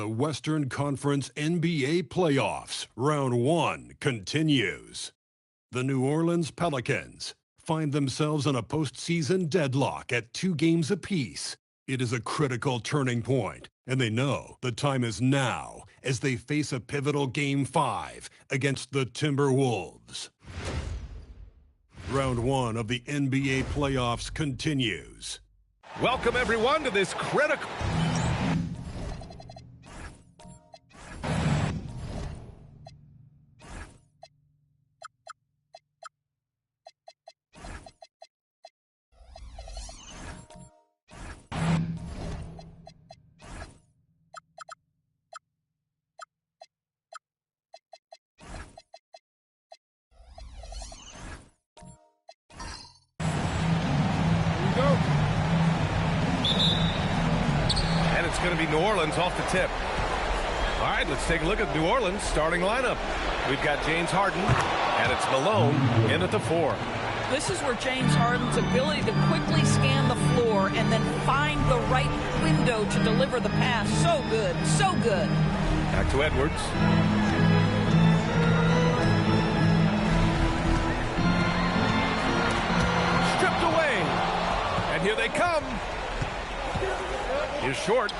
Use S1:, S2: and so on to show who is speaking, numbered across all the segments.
S1: The Western Conference NBA Playoffs, Round 1 continues. The New Orleans Pelicans find themselves in a postseason deadlock at 2 games apiece. It is a critical turning point, and they know the time is now as they face a pivotal Game 5 against the Timberwolves. Round 1 of the NBA Playoffs continues.
S2: Welcome, everyone, to this critical... It's going to be New Orleans off the tip. All right, let's take a look at New Orleans starting lineup. We've got James Harden, and it's Malone in at the 4.
S3: This is where James Harden's ability to quickly scan the floor and then find the right window to deliver the pass. So good, so good.
S2: Back to Edwards. Stripped away. And here they come. Here's Short.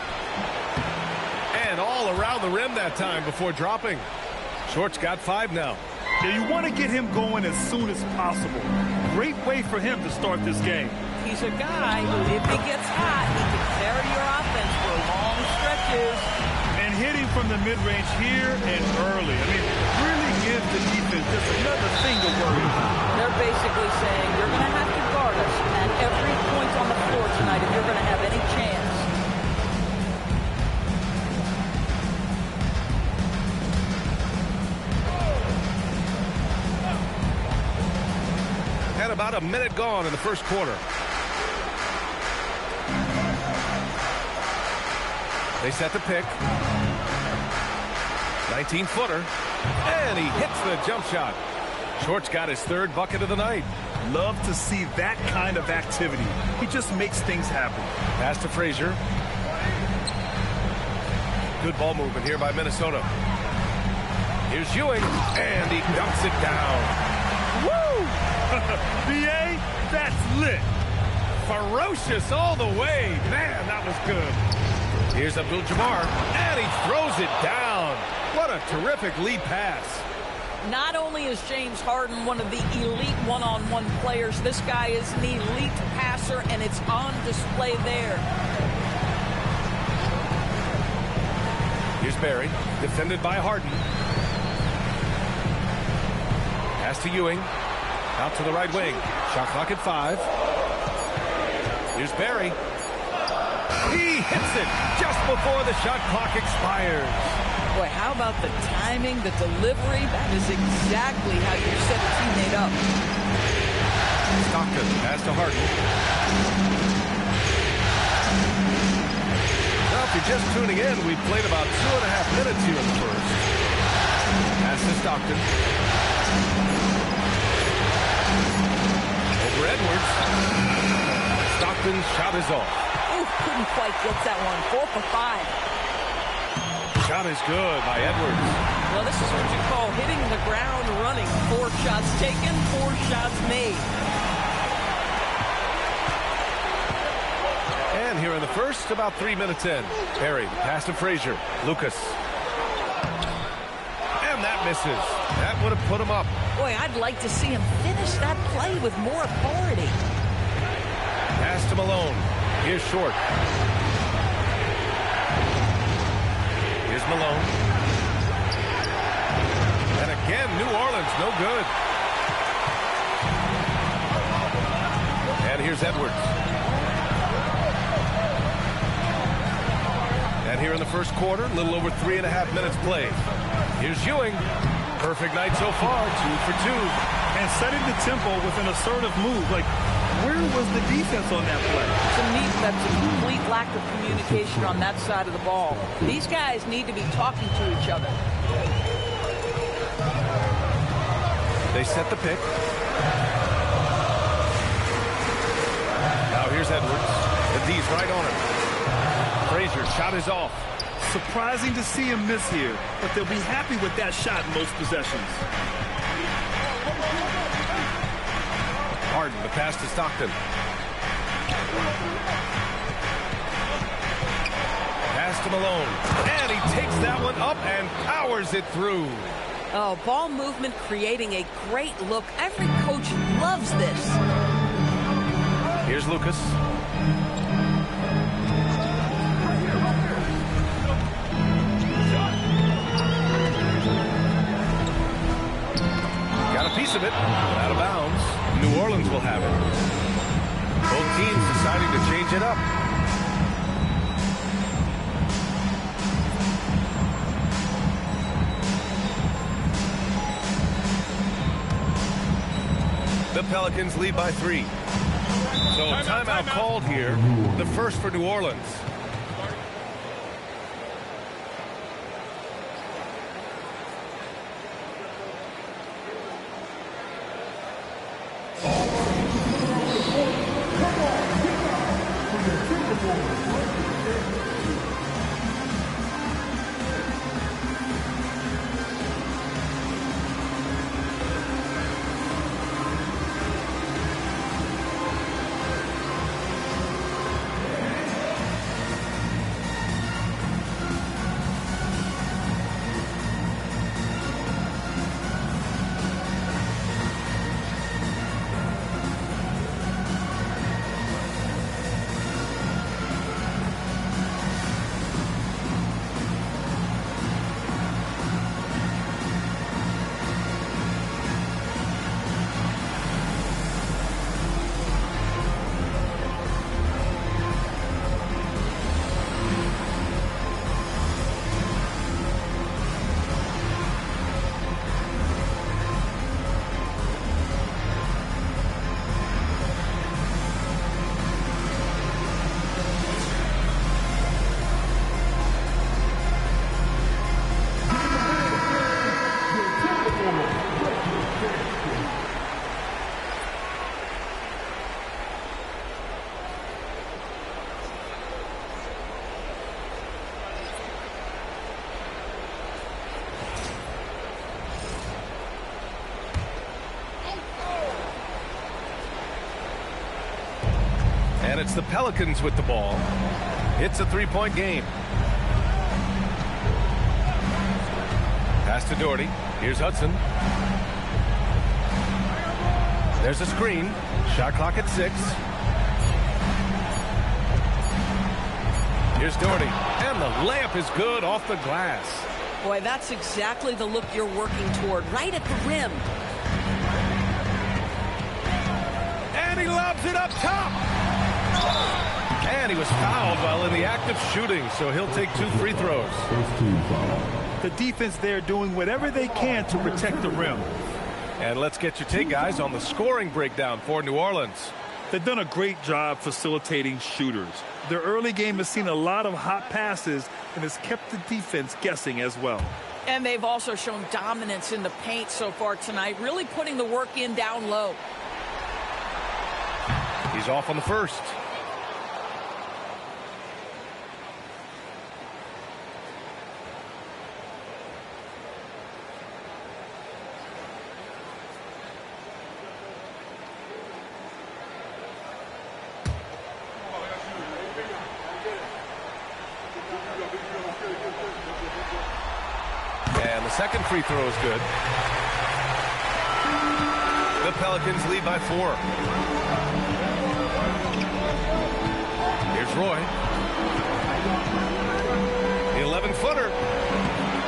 S2: And all around the rim that time before dropping. Short's got 5 now.
S4: Yeah, you want to get him going as soon as possible. Great way for him to start this game.
S3: He's a guy who, if he gets hot, he can carry your offense for long stretches.
S4: And hitting from the mid-range here and early. I mean, really gives the defense just another thing to worry about.
S3: They're basically saying, you're going to have to guard us at every point on the floor tonight if you're going to have any chance.
S2: And about a minute gone in the first quarter. They set the pick. 19-footer. And he hits the jump shot. Short's got his 3rd bucket of the night.
S4: Love to see that kind of activity. He just makes things happen.
S2: Pass to Frazier. Good ball movement here by Minnesota. Here's Ewing. And he dunks it down.
S4: Woo! B.A., that's lit.
S2: Ferocious all the way. Man, that was good. Here's Abdul-Jabbar, and he throws it down. What a terrific lead pass.
S3: Not only is James Harden one of the elite one-on-one players, this guy is an elite passer, and it's on display there.
S2: Here's Barry, defended by Harden. Pass to Ewing. Out to the right wing. Shot clock at 5. Here's Barry. He hits it just before the shot clock expires.
S3: Boy, how about the timing, the delivery? That is exactly how you set a teammate up.
S2: Stockton pass to Harden. Now, if you're just tuning in, we've played about 2.5 minutes here in the first. Pass to Stockton. Over Edwards. Stockton's shot is off.
S3: Ooh, couldn't quite get that one. 4 for 5.
S2: Shot is good by Edwards.
S3: Well, this is what you call hitting the ground running. 4 shots taken, 4 shots made.
S2: And here in the first, about 3 minutes in. Barry, pass to Frazier. Lucas. And that misses. That would have put him up.
S3: Boy, I'd like to see him finish that play with more authority.
S2: Pass to Malone. Here's Short. Here's Malone. And again, New Orleans, no good. And here's Edwards. And here in the first quarter, a little over 3.5 minutes played. Here's Ewing. Perfect night so far, 2 for 2.
S4: And setting the tempo with an assertive move. Like, where was the defense on that play?
S3: To me, that's a complete lack of communication on that side of the ball. These guys need to be talking to each other.
S2: They set the pick. Now here's Edwards. The D's right on him. Frazier's shot is off.
S4: Surprising to see him miss here, but they'll be happy with that shot in most possessions.
S2: Harden, the pass to Stockton. Pass to Malone. And he takes that one up and powers it through.
S3: Oh, ball movement creating a great look. Every coach loves this.
S2: Here's Lucas. Got a piece of it. Out of bounds. New Orleans will have it. Both teams deciding to change it up. The Pelicans lead by 3. So timeout called here. The first for New Orleans. And it's the Pelicans with the ball. It's a three-point game. Pass to Doherty. Here's Hudson. There's a screen. Shot clock at 6. Here's Doherty. And the layup is good off the glass.
S3: Boy, that's exactly the look you're working toward, right at the rim.
S2: And he lobs it up top. And he was fouled while in the act of shooting, so he'll take 2 free throws.
S4: The defense there doing whatever they can to protect the rim.
S2: And let's get your take, guys, on the scoring breakdown for New Orleans.
S4: They've done a great job facilitating shooters. Their early game has seen a lot of hot passes and has kept the defense guessing as well.
S3: And they've also shown dominance in the paint so far tonight, really putting the work in down low.
S2: He's off on the first. And the second free throw is good. The Pelicans lead by 4. Here's Roy. The 11-footer.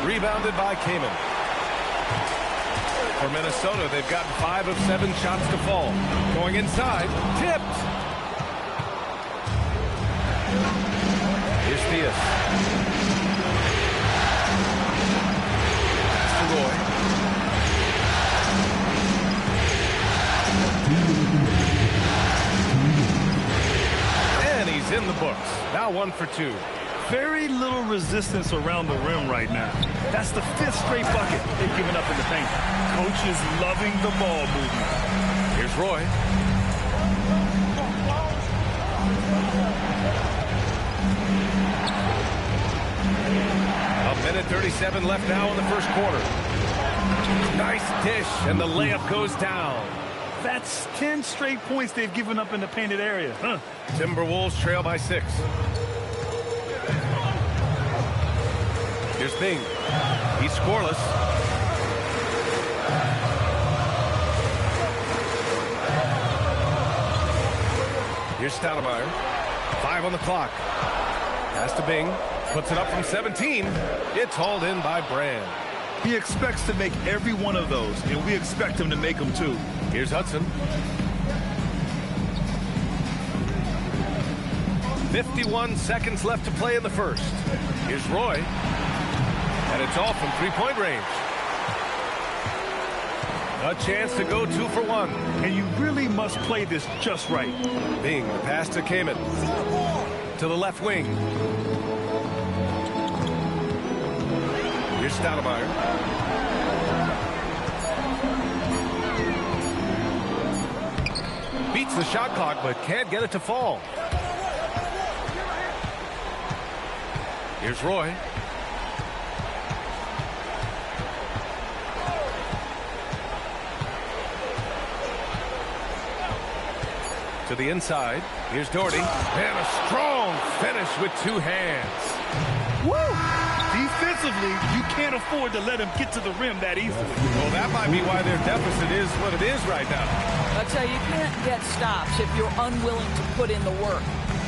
S2: Rebounded by Kaman. For Minnesota, they've gotten 5 of 7 shots to fall. Going inside. Tipped. Here's Theus. Roy. And he's in the books. Now 1 for 2.
S4: Very little resistance around the rim right now. That's the 5th straight bucket they've given up in the paint. Coach is loving the ball movement.
S2: Here's Roy. 1:37 left now in the first quarter. Nice dish, and the layup goes down.
S4: That's 10 straight points they've given up in the painted area.
S2: Timberwolves trail by 6. Here's Bing. He's scoreless. Here's Stoudemire. 5 on the clock. Pass to Bing. Puts it up from 17. It's hauled in by Brand.
S4: He expects to make every one of those, and we expect him to make them too.
S2: Here's Hudson. 51 seconds left to play in the first. Here's Roy. And it's all from three-point range. A chance to go 2 for 1.
S4: And you really must play this just right.
S2: Bing, pass to Kamen. To the left wing. Here's Stoudemire. Beats the shot clock, but can't get it to fall. Here's Roy. To the inside. Here's Doherty. And a strong finish with 2 hands.
S4: Woo! Defensively, you can't afford to let him get to the rim that easily.
S2: Well, that might be why their deficit is what it is right now.
S3: I'll tell you, you can't get stops if you're unwilling to put in the work.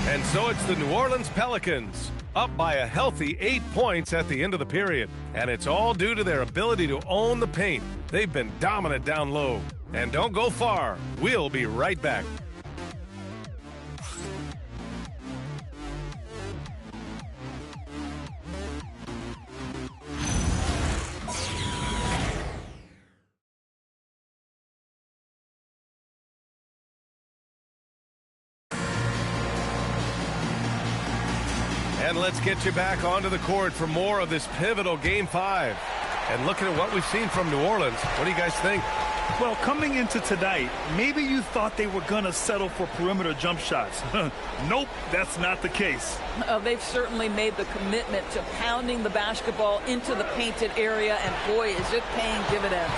S2: And so it's the New Orleans Pelicans, up by a healthy 8 points at the end of the period. And it's all due to their ability to own the paint. They've been dominant down low. And don't go far. We'll be right back. And let's get you back onto the court for more of this pivotal Game 5. And looking at what we've seen from New Orleans, what do you guys think?
S4: Well, coming into tonight, maybe you thought they were going to settle for perimeter jump shots. Nope, that's not the case.
S3: They've certainly made the commitment to pounding the basketball into the painted area, and boy, is it paying dividends.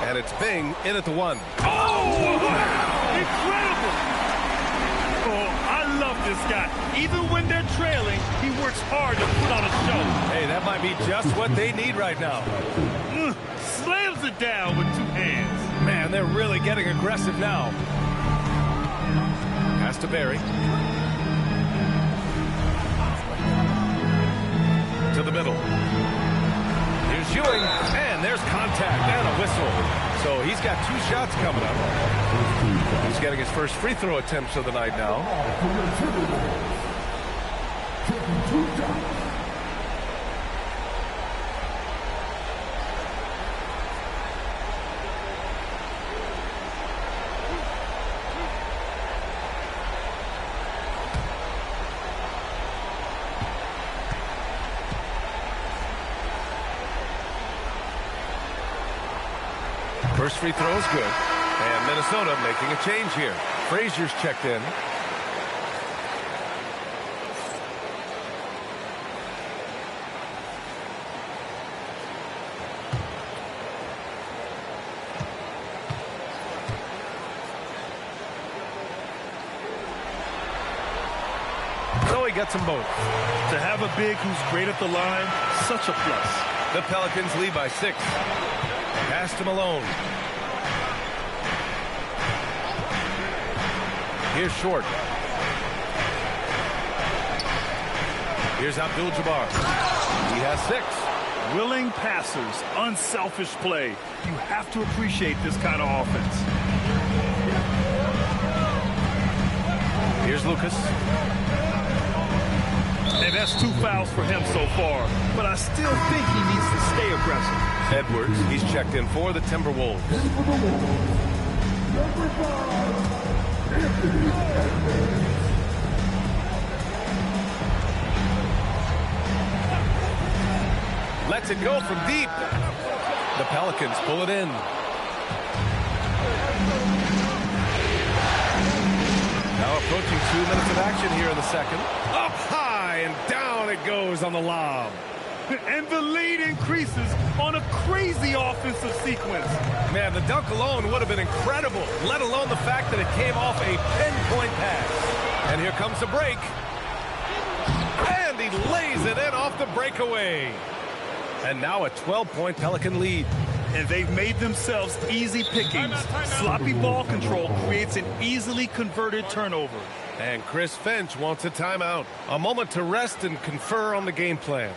S2: And it's Bing in at the 1.
S4: Oh, wow! Incredible! Oh, I love this guy. Even when they're trailing, he works hard to put on a show.
S2: Hey, that might be just what they need right now.
S4: Slams it down with 2 hands.
S2: Man, they're really getting aggressive now. Pass to Barry. To the middle. Here's Ewing, and there's contact and a whistle. So he's got 2 shots coming up. He's getting his first free throw attempts of the night now. First free throw is good. And Minnesota making a change here. Frazier's checked in. So he gets them both.
S4: To have a big who's great at the line, such a plus.
S2: The Pelicans lead by 6. Pass to Malone. Here's Short. Here's Abdul-Jabbar. He has 6.
S4: Willing passers, unselfish play. You have to appreciate this kind of offense.
S2: Here's Lucas.
S4: And that's 2 fouls for him so far. But I still think he needs to stay aggressive.
S2: Edwards, he's checked in for the Timberwolves. Lets it go from deep. The Pelicans pull it in. Now approaching 2 minutes of action here in the second. Up high and down it goes on the lob.
S4: And the lead increases on a crazy offensive sequence.
S2: Man, the dunk alone would have been incredible, let alone the fact that it came off a pinpoint pass. And here comes the break. And he lays it in off the breakaway. And now a 12-point Pelican lead.
S4: And they've made themselves easy pickings. Sloppy ball control creates an easily converted turnover.
S2: And Chris Finch wants a timeout. A moment to rest and confer on the game plan.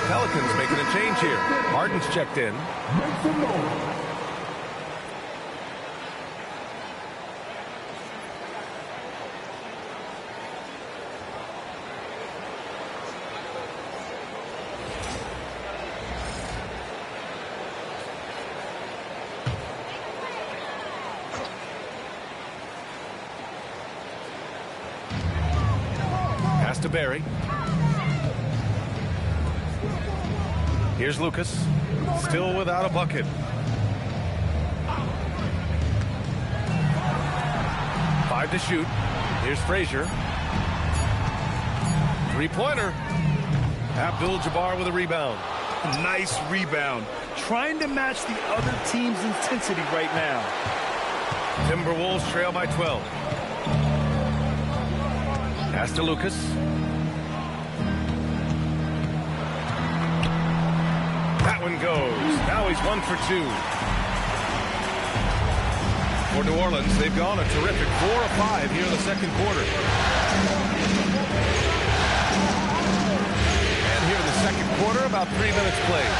S2: Pelicans making a change here. Harden's checked in. Pass to Barry. Here's Lucas, still without a bucket. Five to shoot. Here's Frazier. Three-pointer. Abdul-Jabbar with a rebound.
S4: Nice rebound. Trying to match the other team's intensity right now.
S2: Timberwolves trail by 12. Pass to Lucas. That one goes. Now he's 1 for 2. For New Orleans, they've gone a terrific 4 of 5 here in the second quarter. And here in the second quarter, about 3 minutes played.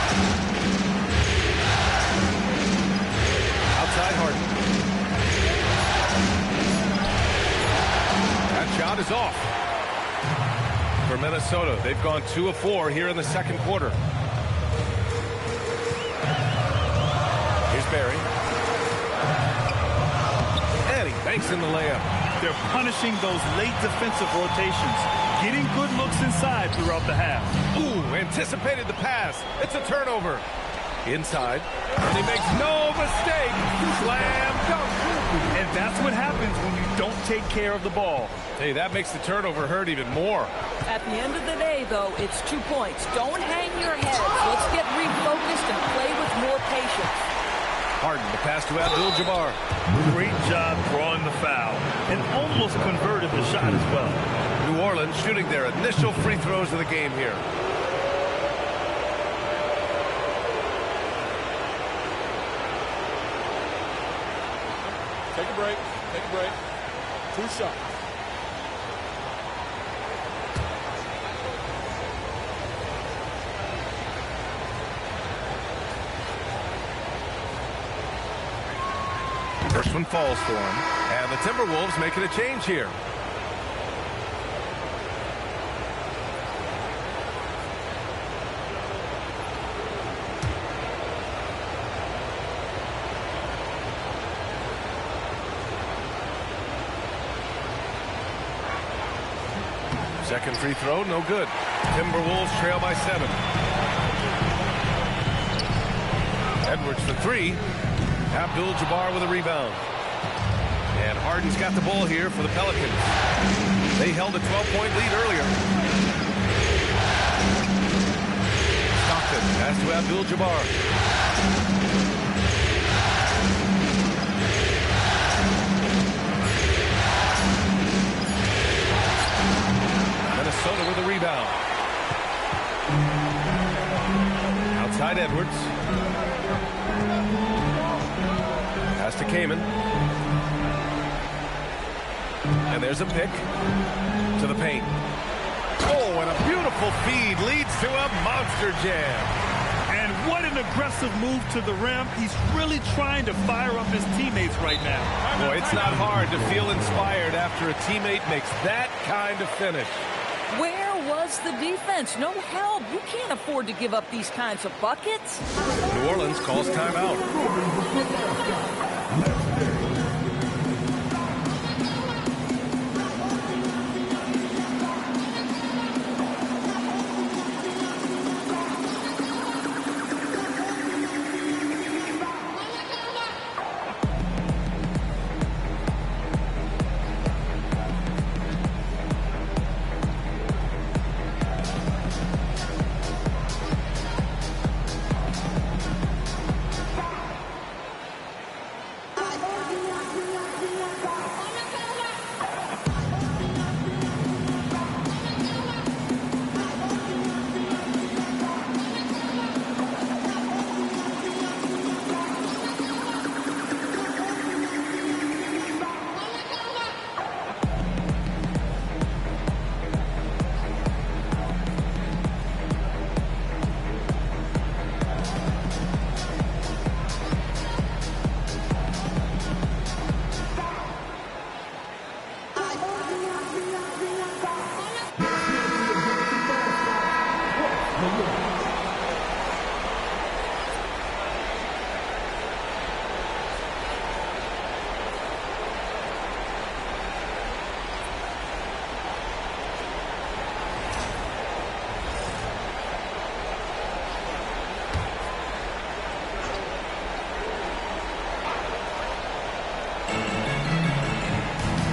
S2: Outside Harden. That shot is off. For Minnesota, they've gone 2 of 4 here in the second quarter. Barry. And he banks in the layup.
S4: They're punishing those late defensive rotations, getting good looks inside throughout the half.
S2: Ooh, anticipated the pass. It's a turnover. Inside. And he makes no mistake. Slam dunk.
S4: And that's what happens when you don't take care of the ball.
S2: Hey, that makes the turnover hurt even more.
S3: At the end of the day, though, it's 2 points. Don't hang your heads. Let's get refocused and play with more patience.
S2: Harden, the pass to Abdul-Jabbar.
S4: Great job drawing the foul and almost converted the shot as well.
S2: New Orleans shooting their initial free throws of the game here.
S5: Take a break. Take a break. 2 shots.
S2: First one falls for him. And the Timberwolves making a change here. Second free throw, no good. Timberwolves trail by 7. Edwards for 3. Abdul-Jabbar with a rebound. And Harden's got the ball here for the Pelicans. They held a 12-point lead earlier. Stockton pass to to Abdul-Jabbar. Minnesota with a rebound. Outside Edwards. Pass to Kamen. And there's a pick to the paint. Oh, and a beautiful feed leads to a monster jam.
S4: And what an aggressive move to the rim. He's really trying to fire up his teammates right now.
S2: Boy, it's not hard to feel inspired after a teammate makes that kind of finish.
S3: Where was the defense? No help. You can't afford to give up these kinds of buckets.
S2: New Orleans calls timeout.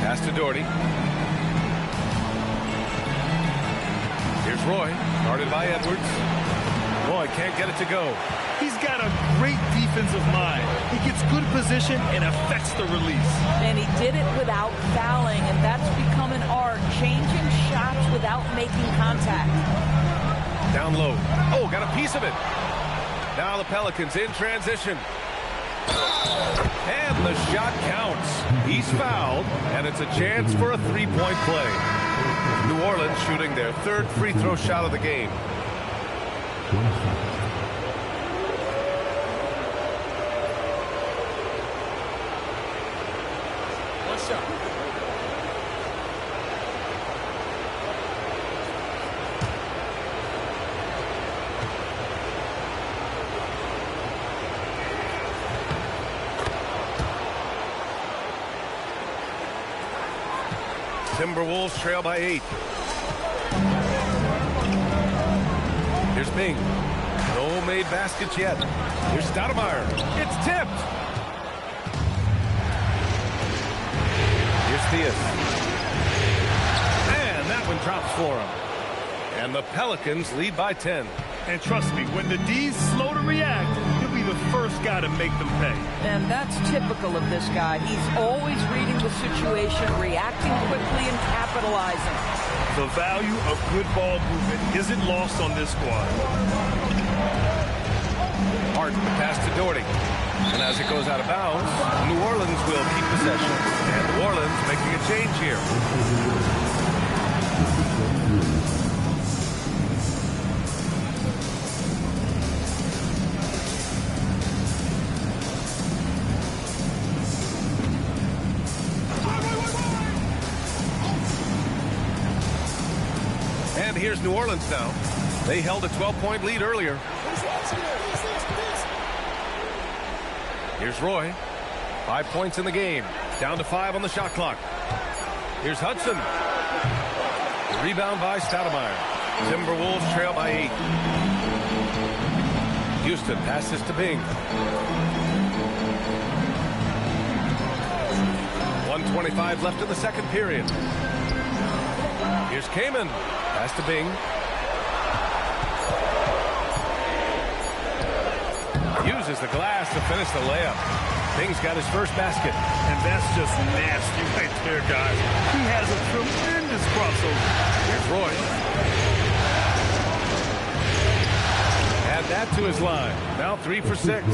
S2: Pass to Doherty. Here's Roy, guarded by Edwards. Roy can't get it to go.
S4: He's got a great defensive mind. He gets good position and affects the release.
S3: And he did it without fouling, and that's become an art, changing shots without making contact.
S2: Down low. Oh, got a piece of it. Now the Pelicans in transition. And the shot counts. He's fouled, and it's a chance for a three-point play. New Orleans shooting their third free throw shot of the game.
S5: One shot.
S2: Timberwolves trail by 8. Here's Bing. No made baskets yet. Here's Stoudemire. It's tipped. Here's Theus. And that one drops for him. And the Pelicans lead by 10.
S4: And trust me, when the D's slow to react, he'll be the first guy to make them pay.
S3: And that's typical of this guy. He's always reading the situation, reacting quickly, and capitalizing.
S4: The value of good ball movement isn't lost on this squad.
S2: Harden pass to Doherty. And as it goes out of bounds, New Orleans will keep possession. And New Orleans making a change here. And here's New Orleans now. They held a 12-point lead earlier. Here's Roy. 5 points in the game. Down to 5 on the shot clock. Here's Hudson. Rebound by Stoudemire. Timberwolves trail by 8. Houston passes to Bing. 1:25 left in the second period. Here's Kamen. Pass to Bing. uses the glass to finish the layup. Bing's got his first basket.
S4: And that's just nasty right there, guys. He has a tremendous crossover.
S2: Here's Roy. Add that to his line. Now 3 for 6.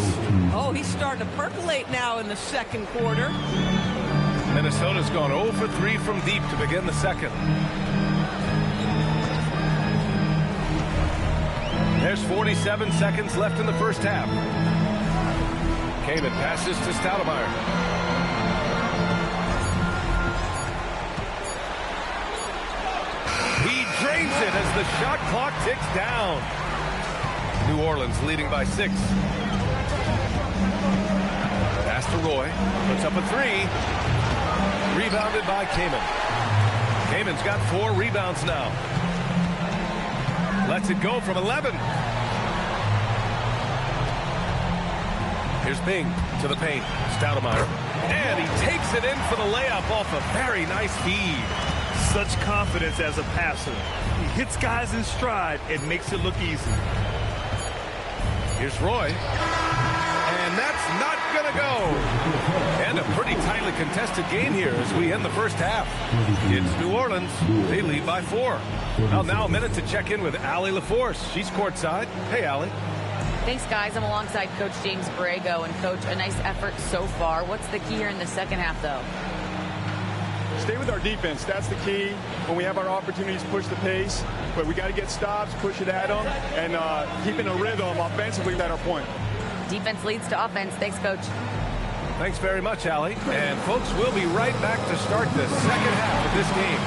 S3: Oh, he's starting to percolate now in the second quarter.
S2: Minnesota's gone 0 for 3 from deep to begin the second. There's 47 seconds left in the first half. Kamen passes to Stoudemire. He drains it as the shot clock ticks down. New Orleans leading by 6. Pass to Roy. Puts up a 3. Rebounded by Kamen. Kamen's got 4 rebounds now. Lets it go from 11. Here's Bing to the paint. Stoudemire. And he takes it in for the layup off a very nice feed.
S4: Such confidence as a passer. He hits guys in stride and makes it look easy.
S2: Here's Roy. And that's not going to go. And a pretty tightly contested game here as we end the first half. It's New Orleans. They lead by 4. Well, now a minute to check in with Allie LaForce. She's courtside. Hey, Allie.
S6: Thanks, guys. I'm alongside Coach James Borrego. And, Coach, a nice effort so far. What's the key here in the second half, though?
S7: Stay with our defense. That's the key. When we have our opportunities, push the pace. But we got to get stops, push it at them, and keeping a rhythm offensively at our point.
S6: Defense leads to offense. Thanks, Coach.
S2: Thanks very much, Allie. And, folks, we'll be right back to start the second half of this game.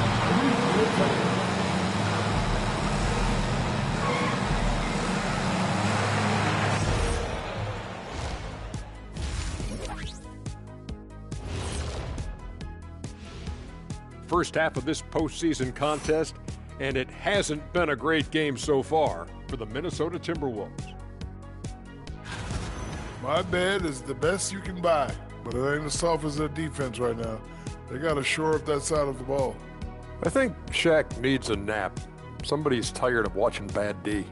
S8: First half of this postseason contest, and it hasn't been a great game so far for the Minnesota Timberwolves.
S9: My bed is the best you can buy, but it ain't as soft as their defense right now. They got to shore up that side of the ball.
S8: I think Shaq needs a nap. Somebody's tired of watching bad D.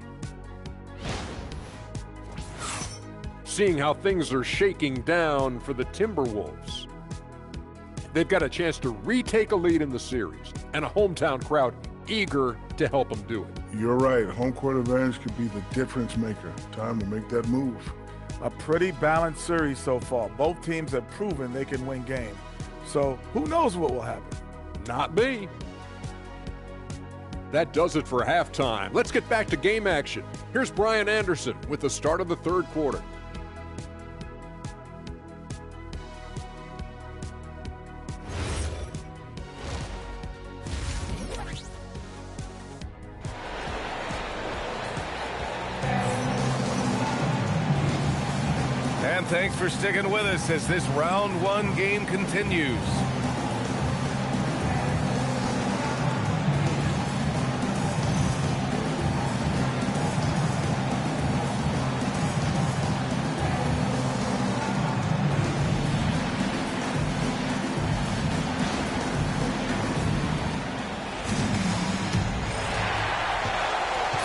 S8: Seeing how things are shaking down for the Timberwolves. They've got a chance to retake a lead in the series, and a hometown crowd eager to help them do it.
S9: You're right. Home court advantage could be the difference maker. Time to make that move.
S10: A pretty balanced series so far. Both teams have proven they can win games. So who knows what will happen?
S8: Not me. That does it for halftime. Let's get back to game action. Here's Brian Anderson with the start of the third quarter.
S2: And thanks for sticking with us as this round 1 game continues.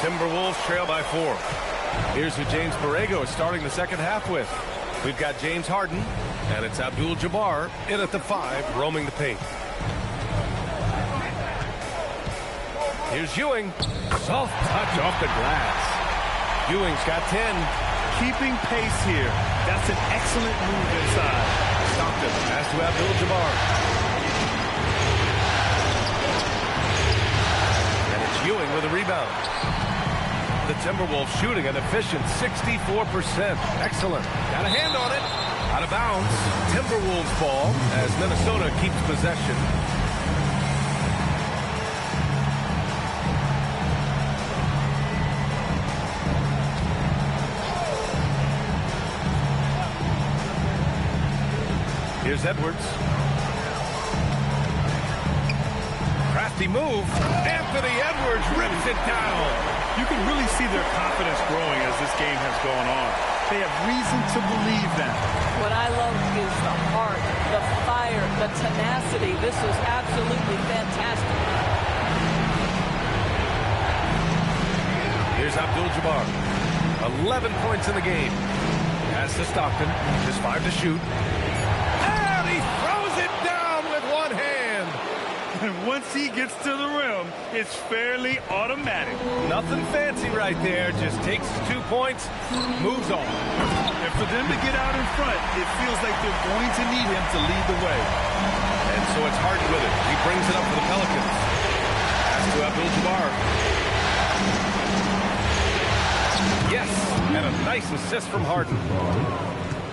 S2: Timberwolves trail by 4. Here's who James Borrego is starting the second half with. We've got James Harden, and it's Abdul-Jabbar in at the 5, roaming the paint. Here's Ewing. Soft touch off the glass. Ewing's got 10.
S4: Keeping pace here. That's an excellent move inside.
S2: Stockton pass to Abdul-Jabbar. And it's Ewing with a rebound. The Timberwolves shooting an efficient 64%. Excellent. Got a hand on it. Out of bounds. Timberwolves ball as Minnesota keeps possession. Here's Edwards. Crafty move. Anthony Edwards rips it down.
S4: You can really see their confidence growing as this game has gone on. They have reason to believe that.
S3: What I love is the heart, the fire, the tenacity. This is absolutely fantastic.
S2: Here's Abdul-Jabbar. 11 points in the game. Pass to Stockton. Just 5 to shoot. And he throws it down with one hand.
S4: And once he gets to the rim, it's fairly automatic.
S2: Nothing fancy right there. Just takes his 2 points, moves on.
S4: And for them to get out in front, it feels like they're going to need him to lead the way.
S2: And so it's Harden with it. He brings it up for the Pelicans. Pass to Abdul-Jabbar. Yes, and a nice assist from Harden.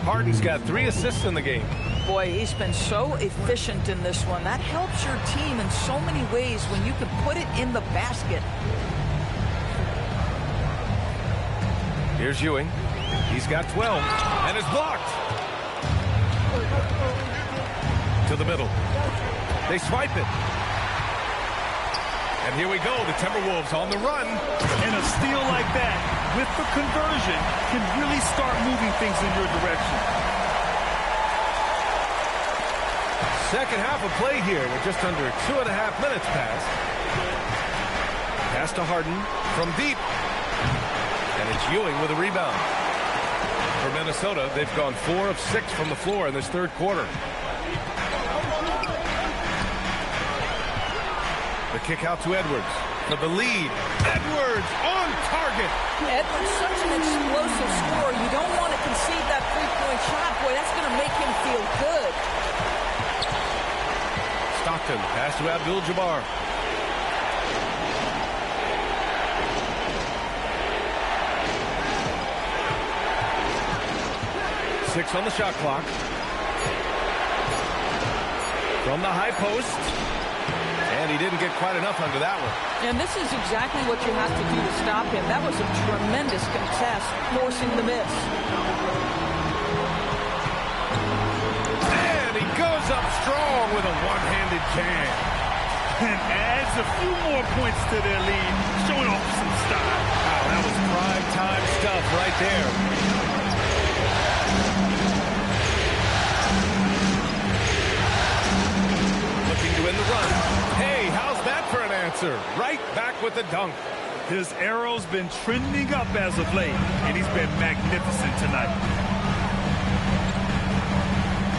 S2: Harden's got 3 assists in the game.
S3: Boy, he's been so efficient in this one. That helps your team in so many ways when you can put it in the basket.
S2: Here's Ewing. He's got 12 and is blocked. To the middle. They swipe it. And here we go. The Timberwolves on the run.
S4: And a steal like that, with the conversion, can really start moving things in your direction.
S2: Second half of play here with just under 2.5 minutes passed. Pass to Harden from deep. And it's Ewing with a rebound. For Minnesota, they've gone 4 of 6 from the floor in this third quarter. The kick out to Edwards for the lead. Edwards on target.
S3: Edwards, such an explosive scorer. You don't want to concede that three-point shot. Boy, that's going to make him feel good.
S2: Stockton, pass to Abdul-Jabbar. Six on the shot clock. From the high post. And he didn't get quite enough under that one.
S3: And this is exactly what you have to do to stop him. That was a tremendous contest, forcing the miss.
S2: And he goes up strong with a one-handed jam.
S4: And adds a few more points to their lead, showing off some style.
S2: Wow, that was prime time stuff right there. Looking to win the run. Hey, how's that for an answer? Right back with the dunk.
S4: His arrow's been trending up as of late, and he's been magnificent tonight.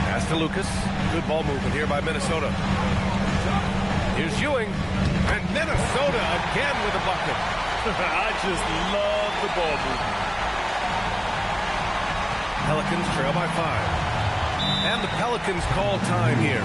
S2: Pass to Lucas. Good ball movement here by Minnesota. Here's Ewing. And Minnesota again with a bucket.
S4: I just love the ball movement.
S2: Pelicans trail by 5. And the Pelicans call time here.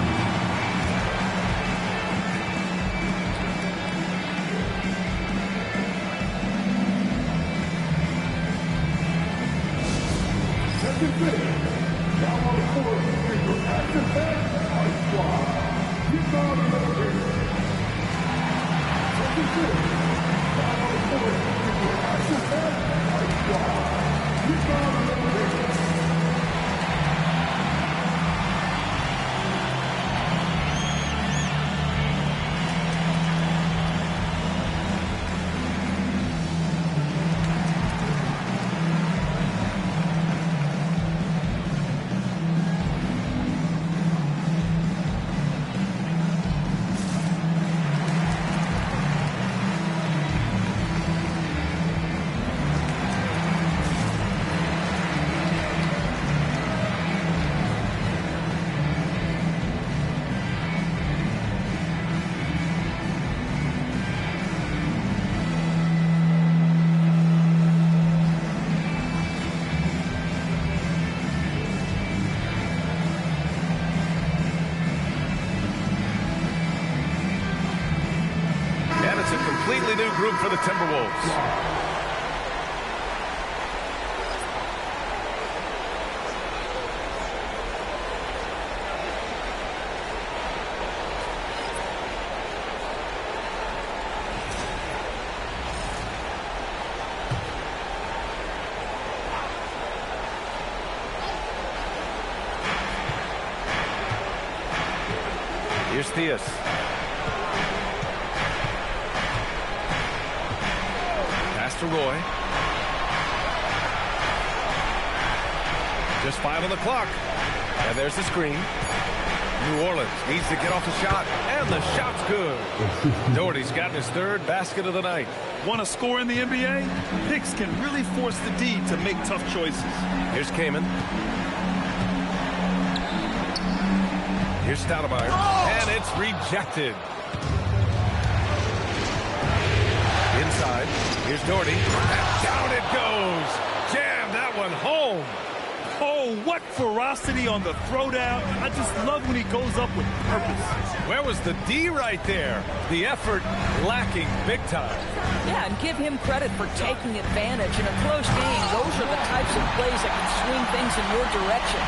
S2: Completely new group for the Timberwolves. Here's Theus. To Roy. Just 5 on the clock. And there's the screen. New Orleans needs to get off the shot, and the shot's good. Doherty's gotten his third basket of the night.
S4: Want to score in the NBA? Picks can really force the D to make tough choices.
S2: Here's Kamen. Here's Stoudemire, and it's rejected. Inside, here's Doherty, and down it goes. Jam that one home.
S4: Oh, what ferocity on the throwdown. I just love when he goes up with purpose.
S2: Where was the D right there? The effort lacking big time.
S3: Yeah, and give him credit for taking advantage. In a close game, those are the types of plays that can swing things in your direction.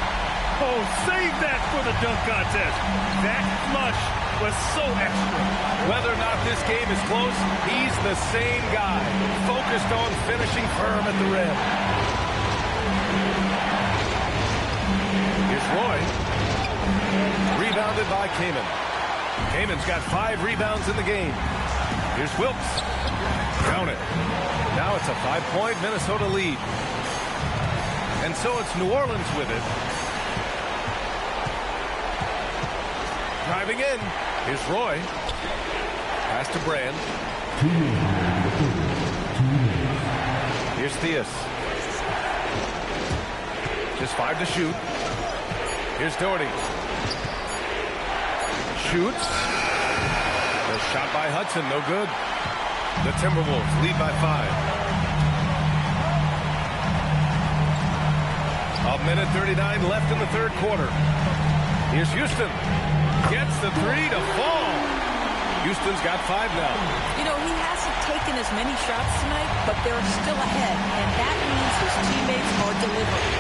S4: Oh, save that for the dunk contest. That flush was so extra.
S2: Whether or not this game is close, he's the same guy, focused on finishing firm at the rim. Here's Roy. Rebounded by Kamen. Kamen's got 5 rebounds in the game. Here's Wilkes. Count it. Now it's a 5-point Minnesota lead. And so it's New Orleans with it. Driving in. Here's Roy. Pass to Brand. Here's Theus. Just 5 to shoot. Here's Doherty. Shoots. The shot by Hudson, no good. The Timberwolves lead by 5. 1:39 left in the third quarter. Here's Houston. Gets the 3 to fall. Houston's got 5 now.
S3: You know, he hasn't taken as many shots tonight, but they're still ahead, and that means his teammates are delivering.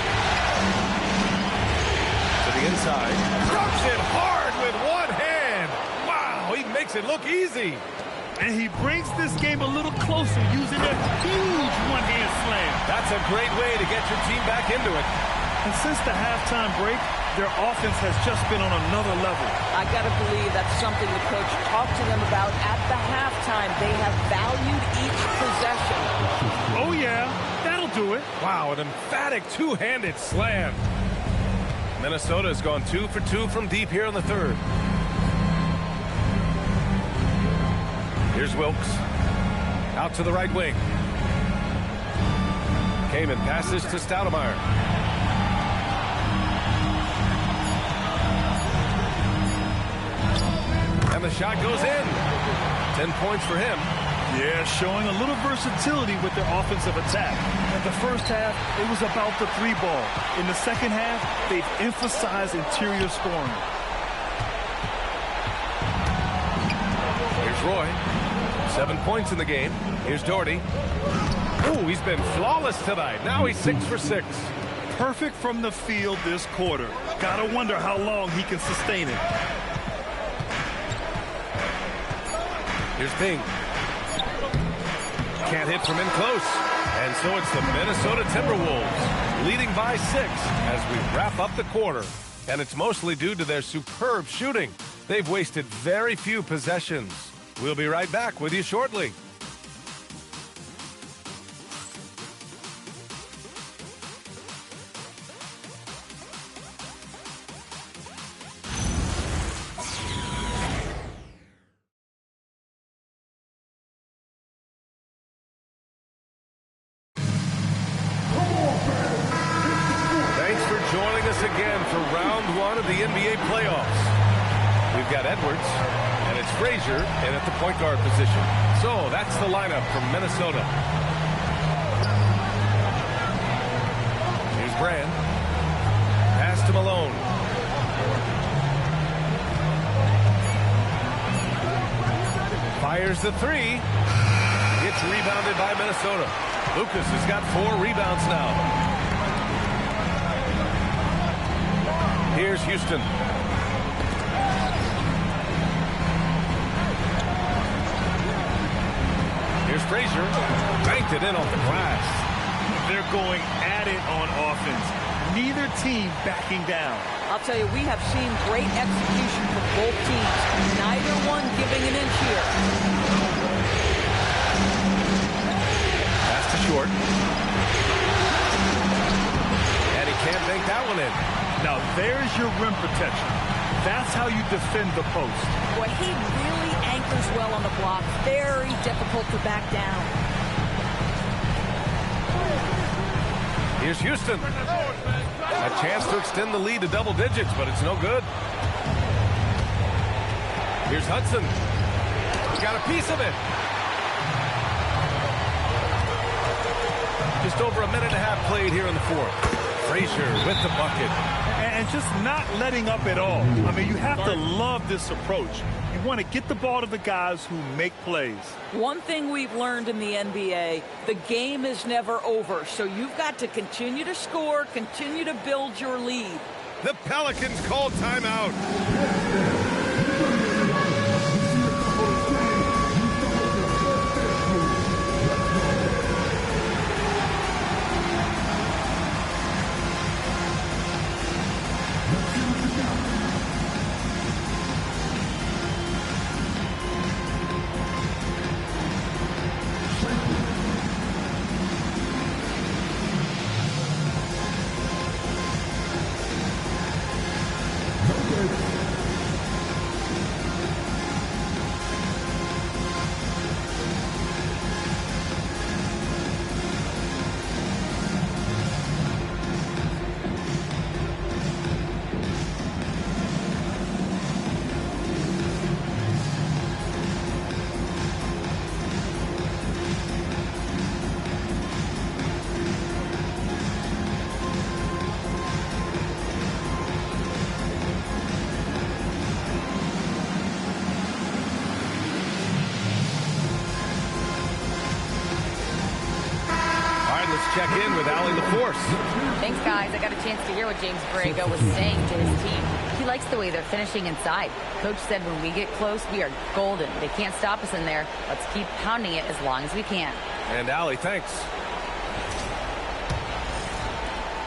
S2: To the inside. Drops it hard with one hand. Wow, he makes it look easy.
S4: And he brings this game a little closer using a huge one-hand slam.
S2: That's a great way to get your team back into it.
S4: And since the halftime break, their offense has just been on another level.
S3: I got to believe that's something the coach talked to them about at the halftime. They have valued each possession.
S4: Oh, yeah, that'll do it.
S2: Wow, an emphatic two-handed slam. Minnesota has gone 2 for 2 from deep here in the third. Here's Wilkes. Out to the right wing. Kamen passes to Stoudemire. And the shot goes in. 10 points for him.
S4: Yeah, showing a little versatility with their offensive attack. In the first half, it was about the 3-ball. In the second half, they've emphasized interior scoring.
S2: Here's Roy. 7 points in the game. Here's Doherty. Ooh, he's been flawless tonight. Now he's 6 for 6.
S4: Perfect from the field this quarter. Gotta wonder how long he can sustain it.
S2: Here's Bing. Can't hit from in close. And so it's the Minnesota Timberwolves leading by 6 as we wrap up the quarter. And it's mostly due to their superb shooting. They've wasted very few possessions. We'll be right back with you shortly. Joining us again for round 1 of the NBA playoffs. We've got Edwards, and it's Frazier in at the point guard position. So that's the lineup from Minnesota. Here's Brand. Pass to Malone. Fires the 3. It's rebounded by Minnesota. Lucas has got 4 rebounds now. Here's Houston. Here's Frazier. Banked it in off the glass.
S4: They're going at it on offense. Neither team backing down.
S3: I'll tell you, we have seen great execution from both teams. Neither one giving an inch here.
S2: Pass to short. And he can't bank that one in.
S4: Now, there's your rim protection. That's how you defend the post.
S3: Boy, he really anchors well on the block. Very difficult to back down.
S2: Here's Houston. A chance to extend the lead to double digits, but it's no good. Here's Hudson. He got a piece of it. Just over a minute and a half played here in the fourth. Frazier with the bucket.
S4: And just not letting up at all. I mean, you have to love this approach. You want to get the ball to the guys who make plays.
S3: One thing we've learned in the NBA, the game is never over. So you've got to continue to score, continue to build your lead.
S2: The Pelicans call timeout. Check in with Allie LaForce.
S6: Thanks, guys. I got a chance to hear what James Borrego was saying to his team. He likes the way they're finishing inside. Coach said when we get close, we are golden. They can't stop us in there. Let's keep pounding it as long as we can.
S2: And Allie, thanks.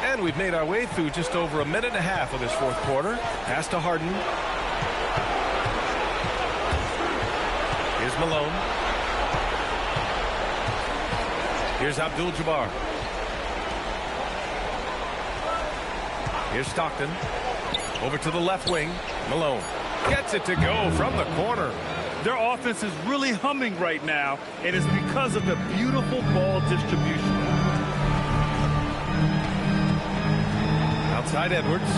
S2: And we've made our way through just over a minute and a half of this fourth quarter. Pass to Harden. Here's Malone. Here's Abdul-Jabbar. Here's Stockton. Over to the left wing. Malone gets it to go from the corner.
S4: Their offense is really humming right now, and it's because of the beautiful ball distribution.
S2: Outside Edwards.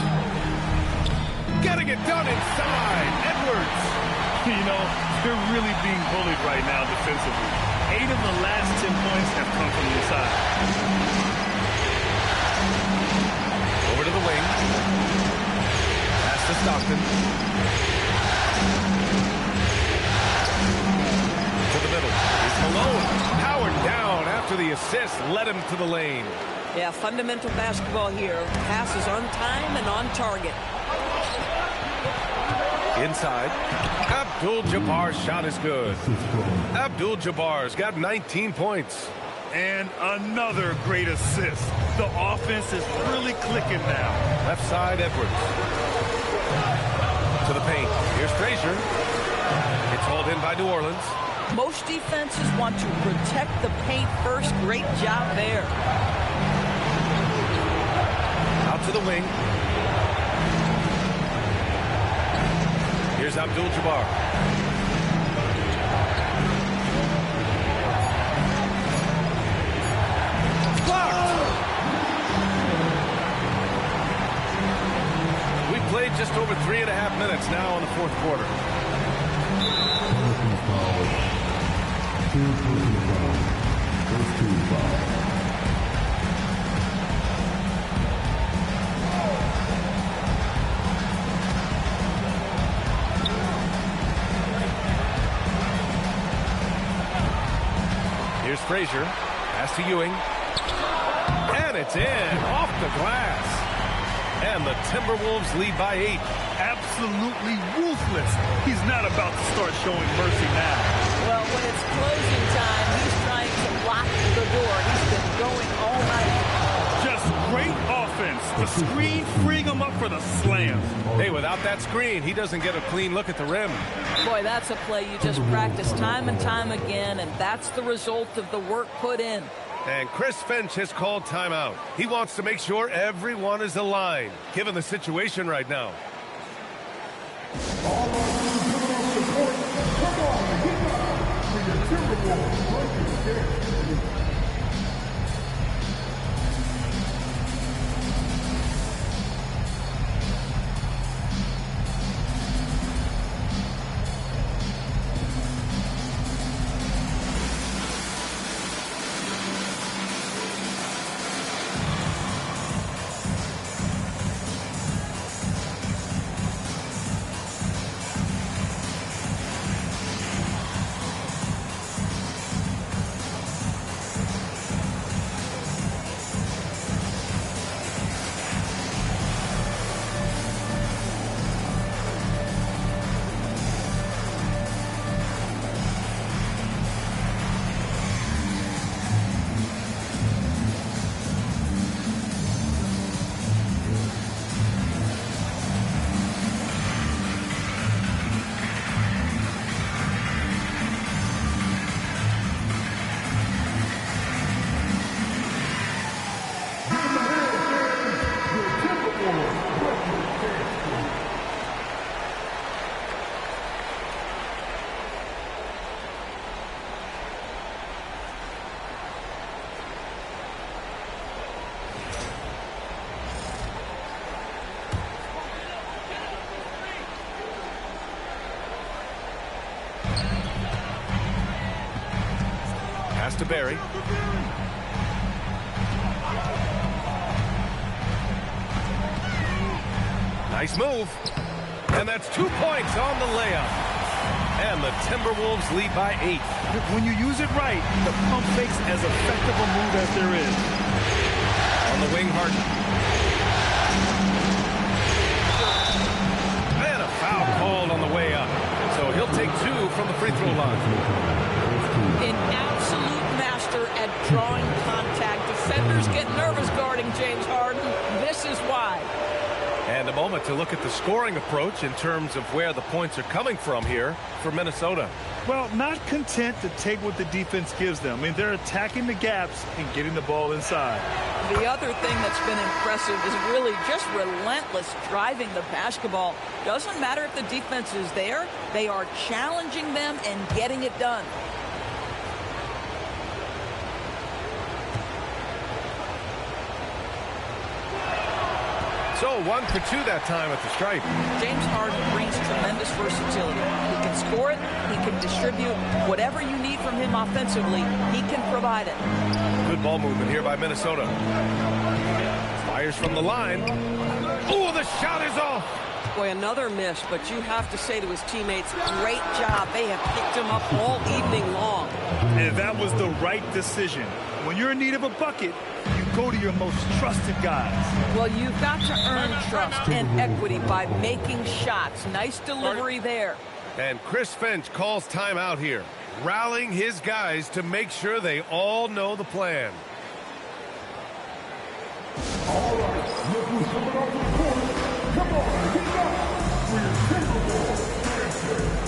S2: Getting it done inside. Edwards.
S4: You know, they're really being bullied right now defensively. 8 of the last 10 points have come from inside.
S2: Over to the wing. Pass to Stockton. To the middle. It's Malone. Powered down after the assist led him to the lane.
S3: Yeah, fundamental basketball here. Passes on time and on target.
S2: Inside. Abdul-Jabbar's shot is good. Abdul-Jabbar's got 19 points.
S4: And another great assist. The offense is really clicking now.
S2: Left side, Edwards. To the paint. Here's Frazier. It's hauled in by New Orleans.
S3: Most defenses want to protect the paint first. Great job there.
S2: Out to the wing. Here's Abdul-Jabbar. Blocked! We played just over 3.5 minutes now in the fourth quarter. Here's Frazier. Pass to Ewing. And it's in. Off the glass. And the Timberwolves lead by 8.
S4: Absolutely ruthless. He's not about to start showing mercy now.
S3: Well, when it's closing time, he's trying to lock the door. He's been going all night.
S4: Just great offense. The screen freeing him up for the slam.
S2: Hey, without that screen, he doesn't get a clean look at the rim.
S3: Boy, that's a play you just practice time and time again, and that's the result of the work put in.
S2: And Chris Finch has called timeout. He wants to make sure everyone is aligned, given the situation right now. Pass to Barry. Nice move. And that's 2 points on the layup. And the Timberwolves lead by 8.
S4: When you use it right, the pump fake's as effective a move as there is.
S2: On the wing, Harden. And a foul called on the way up. So he'll take 2 from the free throw line.
S3: An absolute master at drawing contact. Defenders get nervous guarding James Harden. This is why.
S2: And a moment to look at the scoring approach in terms of where the points are coming from here for Minnesota.
S4: Well, not content to take what the defense gives them. I mean, they're attacking the gaps and getting the ball inside.
S3: The other thing that's been impressive is really just relentless driving the basketball. Doesn't matter if the defense is there. They are challenging them and getting it done.
S2: So 1 for 2 that time at the stripe.
S3: James Harden brings tremendous versatility. He can score it. He can distribute. Whatever you need from him offensively, he can provide it.
S2: Good ball movement here by Minnesota. Fires from the line. Oh, the shot is off.
S3: Boy, another miss, but you have to say to his teammates, great job. They have picked him up all evening long.
S4: And that was the right decision. When you're in need of a bucket, you go to your most trusted guys.
S3: Well, you've got to earn trust and equity by making shots. Nice delivery there.
S2: And Chris Finch calls timeout here, rallying his guys to make sure they all know the plan.
S11: All right, look who's coming off the court. Come on, get up for your Timberwolves transfer.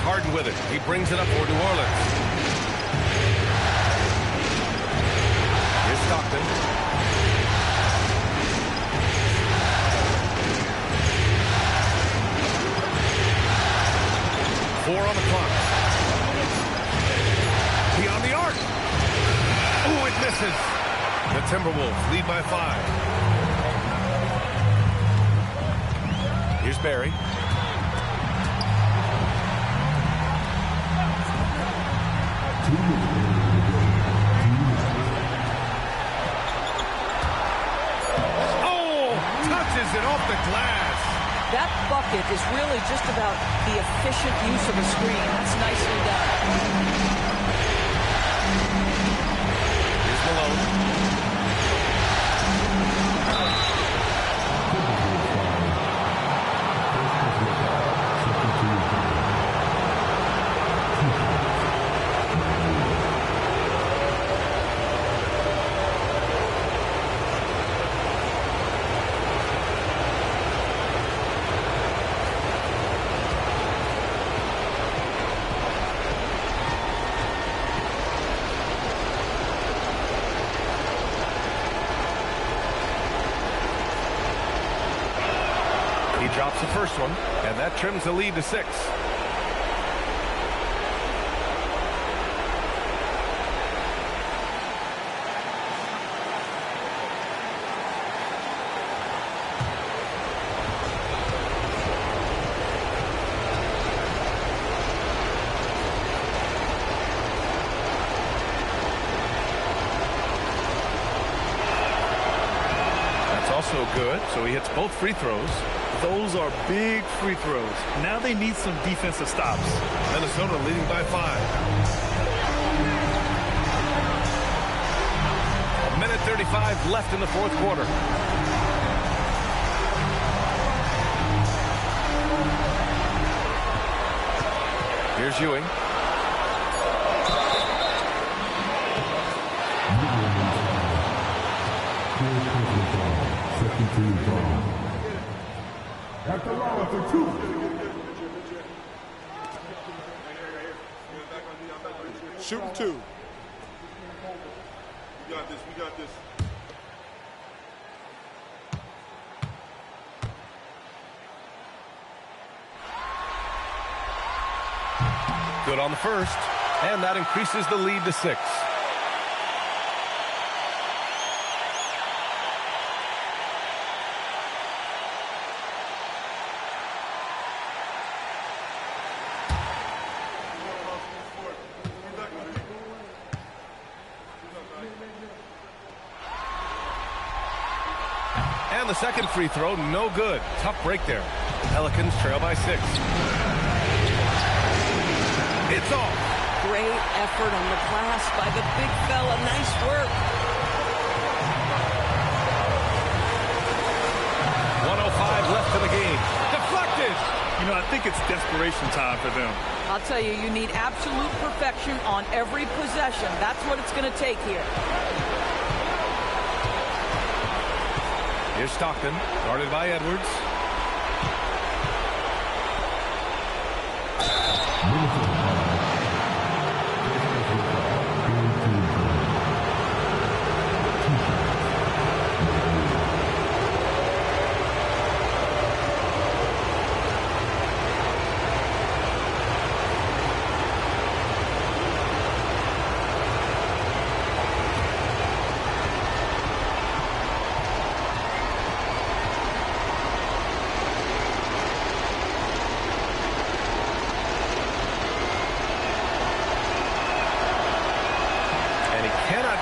S2: It's Harden with it. He brings it up for New Orleans. Here's Stockton. Four on the clock. Beyond the arc. Oh, it misses. The Timberwolves lead by 5. Here's Barry. Oh, touches it off the glass.
S3: That bucket is really just about the efficient use of a screen. That's nicely done.
S2: Here's Malone. Drops the first one, and that trims the lead to 6. That's also good, so he hits both free throws.
S4: Those are big free throws. Now they need some defensive stops.
S2: Minnesota leading by 5. 1:35 left in the fourth quarter. Here's Ewing.
S11: At the line for 2.
S5: Shooting 2. We got this. We got this.
S2: Good on the first, and that increases the lead to 6. And the second free throw, no good. Tough break there. Pelicans trail by 6. It's off.
S3: Great effort on the glass by the big fella. Nice work.
S2: 1:05 left in the game. Deflected.
S4: You know, I think it's desperation time for them.
S3: I'll tell you, you need absolute perfection on every possession. That's what it's going to take here.
S2: Here's Stockton, guarded by Edwards.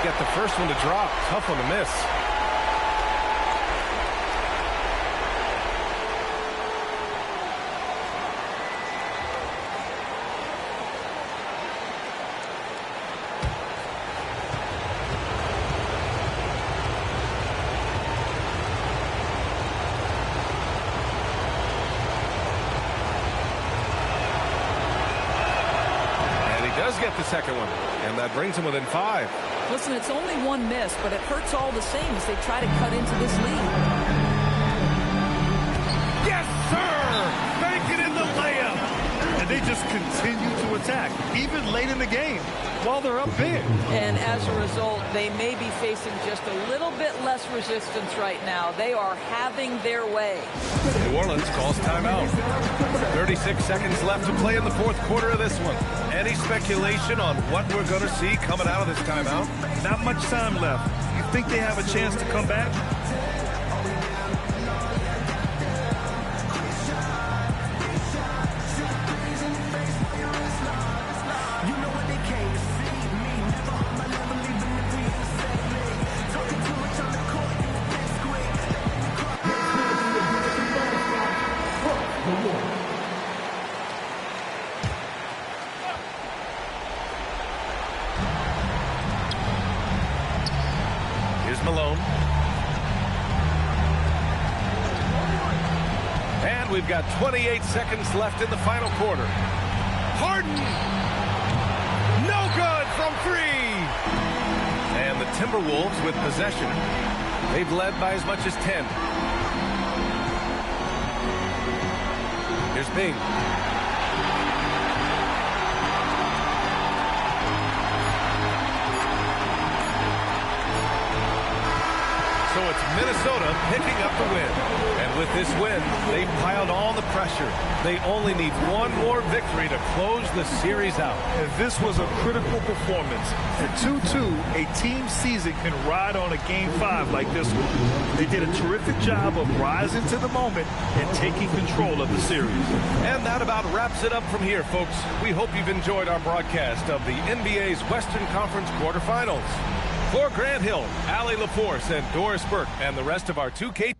S2: Get the first one to drop. Tough one to miss. And he does get the second one, and that brings him within 5.
S3: Listen, it's only one miss, but it hurts all the same as they try to cut into this lead.
S2: Yes, sir! Make it in the layup!
S4: And they just continue to attack, even late in the game, while they're up big.
S3: And as a result, they may be facing just a little bit less resistance right now. They are having their way.
S2: New Orleans calls timeout. 36 seconds left to play in the fourth quarter of this one. Any speculation on what we're going to see coming out of this timeout?
S4: Not much time left. You think they have a chance to come back?
S2: Here's Malone. And we've got 28 seconds left in the final quarter. Harden! No good from three! And the Timberwolves with possession. They've led by as much as 10. Here's Bing. So it's Minnesota picking up the win. And with this win, they've piled on the pressure. They only need one more victory to close the series out.
S4: And this was a critical performance. At 2-2, a team season can ride on a Game 5 like this one. They did a terrific job of rising to the moment and taking control of the series.
S2: And that about wraps it up from here, folks. We hope you've enjoyed our broadcast of the NBA's Western Conference quarterfinals. For Grant Hill, Allie LaForce, and Doris Burke, and the rest of our 2K